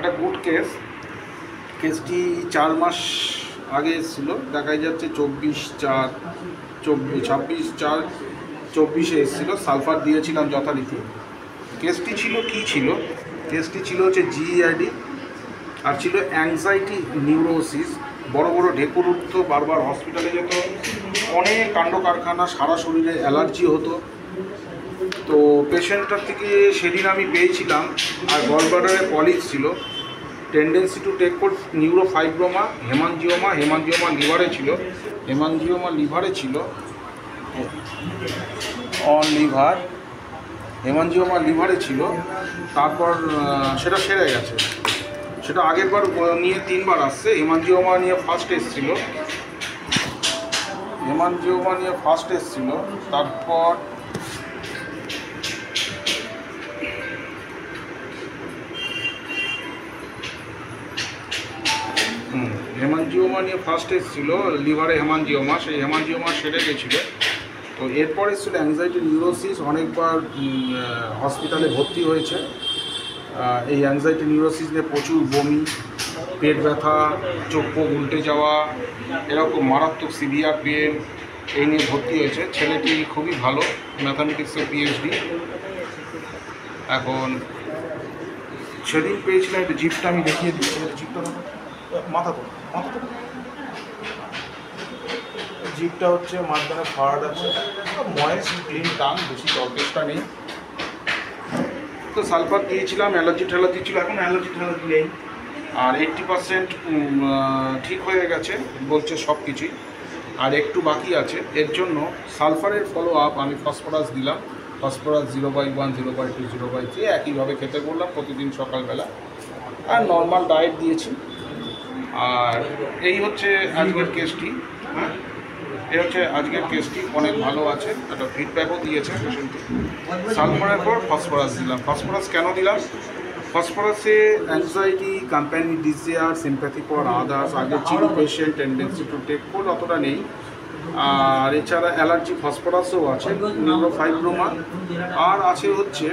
একটা good case. কেসটি 4 মাস আগে এসেছিল, দেখা যাচ্ছে 26/4/24 এসেছিলো। সালফার দিয়েছিলাম যথারীতি। কেসটি ছিল কি ছিল, কেসটি ছিল হচ্ছে জিইআইডি, আর ছিল অ্যাংজাইটি নিউরোসিস। বড় বড় ঢেকুর উঠতো, বারবার হসপিটালে যেত, অনেক কাণ্ড কারখানা, সারা শরীরে অ্যালার্জি হতো। তো পেশেন্টটার থেকে সেদিন আমি পেয়েছিলাম, আর গলব্লাডারে পলিপ ছিল, tendency to take cold neurofibroma, hemangioma লিভারে ছিল অন লিভার, হেমানজিওমা লিভারে ছিল। তারপর সেটা সেরে গেছে। সেটা আগের বার নিয়ে 3 বার আসছে। হেমানজিওমা নিয়ে ফার্স্ট এসেছিল, তারপর হেমানজিওমা নিয়ে ফার্স্ট এসেছিল, লিভারে হেমানজিওমা, সেই হেমানজিওমা সেরে গেছিলো। তো এরপর এসেছিলো অ্যাংজাইটি নিউরোসিস, অনেকবার হসপিটালে ভর্তি হয়েছে। এই অ্যাংজাইটি নিউরোসিস নিয়ে প্রচুর বমি, পেট ব্যথা, চোখ মুখ উল্টে যাওয়া, এরকম মারাত্মক সিভিয়ার পেন, এই নিয়ে ভর্তি হয়েছে। ছেলেটি খুবই ভালো, ম্যাথামেটিক্সের পিএইচডি। এখন সেদিন পেয়েছিলাম, একটু জিপটা আমি দেখিয়ে দিচ্ছি। জিপটা মাথা তো জিপটা হচ্ছে মাঝখানে ফাড় আছে, ময়েস্ট ক্লিন টান, বেশি টর্কেসটা নেই। তো সালফার দিয়েছিলাম, অ্যালার্জি ঠ্যালার্জি ছিল, এখন অ্যালার্জি ঠ্যালার্জি নেই। আর 80% ঠিক হয়ে গেছে বলছে সব কিছুই, আর একটু বাকি আছে। এর জন্য সালফারের ফলো আপ আমি ফসফরাস দিলাম, ফসফরাস 0/1, 0/2, 0/3 একইভাবে খেতে বললাম প্রতিদিন সকালবেলা, আর নর্মাল ডায়েট দিয়েছি। আর এই হচ্ছে আজকের কেসটি। হ্যাঁ, এই হচ্ছে আজকের কেসটি, অনেক ভালো আছে, একটা ফিডব্যাকও দিয়েছে পেশেন্টটি। সালফারের পর ফসফরাস দিলাম। ফসফরাস কেন দিলাম? ফসফরাসে anxiety, company desire, sympathy for others, আগে ছিল patient, tendency to take cold অতটা নেই। আর এছাড়া অ্যালার্জি ফসফরাসও আছে, নিউরোফাইব্রোমা, আর আছে হচ্ছে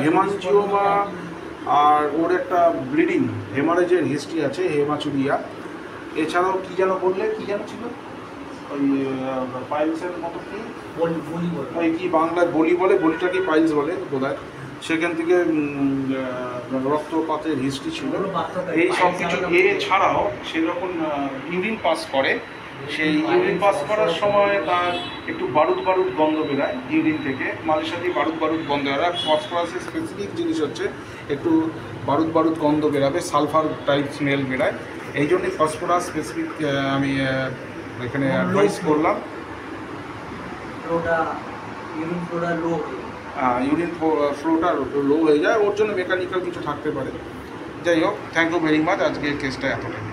হেমানজিওমা, আর ওর একটা ব্লিডিং হেমারেজের হিস্ট্রি আছে, হেমাচুরিয়া। এছাড়াও কী যেন বললে, কী যেন ছিল ওই পাইলসের মতো, কি ওই কি বাংলায় বলি বলে, বলিটাকে পাইলস বলে বোধহয়। সেখান থেকে রক্তপাতের হিস্ট্রি ছিল। এই সব কিছু এছাড়াও সেরকম ইউরিন পাস করে, সেই ইউরিন পাস করার সময় তার একটু বারুদ গন্ধ বেরোয় ইউরিন থেকে, মাঝে সাথে বারুদ গন্ধ বেরোয়। ফসফরাসের স্পেসিফিক জিনিস হচ্ছে একটু বারুদ গন্ধ বেরাবে, সালফার টাইপ স্মেল বেরোয়। এই জন্যই ফসফরাস স্পেসিফিক আমি এখানে অ্যাডভাইস করলাম। ইউরিন ফ্লোটা লো হয়ে যায়, ওর জন্য মেকানিক্যাল কিছু থাকতে পারে। যাই হোক, থ্যাংক ইউ ভেরি মাচ। আজকে কেসটা এতটাই।